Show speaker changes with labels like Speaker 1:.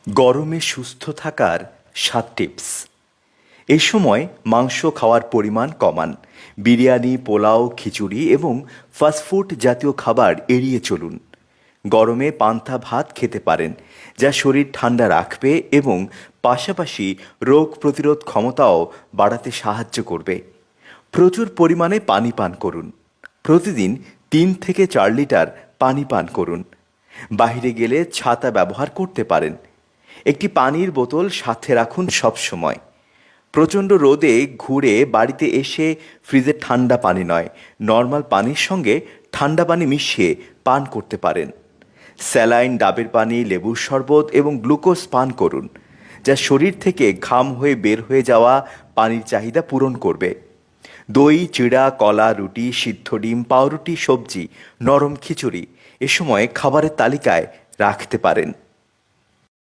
Speaker 1: গরমে সুস্থ থাকার ৭ টিপস। এই সময় মাংস খাওয়ার পরিমাণ কমান। বিরিয়ানি, পোলাও, খিচুড়ি এবং ফাস্টফুড জাতীয় খাবার এড়িয়ে চলুন। গরমে পান্তা ভাত খেতে পারেন, যা শরীর ঠান্ডা রাখবে এবং পাশাপাশি রোগ প্রতিরোধ ক্ষমতাও বাড়াতে সাহায্য করবে। প্রচুর পরিমাণে পানি পান করুন। প্রতিদিন ৩ থেকে ৪ লিটার পানি পান করুন। বাইরে গেলে ছাতা ব্যবহার করতে পারেন। একটি পানির বোতল সাথে রাখুন সব সময়। প্রচণ্ড রোদে ঘুরে বাড়িতে এসে ফ্রিজে ঠান্ডা পানি নয়, নর্মাল পানির সঙ্গে ঠান্ডা পানি মিশিয়ে পান করতে পারেন। স্যালাইন, ডাবের পানি, লেবুর শরবত এবং গ্লুকোজ পান করুন, যা শরীর থেকে ঘাম হয়ে বের হয়ে যাওয়া পানির চাহিদা পূরণ করবে। দই, চিড়া, কলা, রুটি, সিদ্ধ ডিম, পাউরুটি, সবজি, নরম খিচুড়ি এ সময় খাবারের তালিকায় রাখতে পারেন।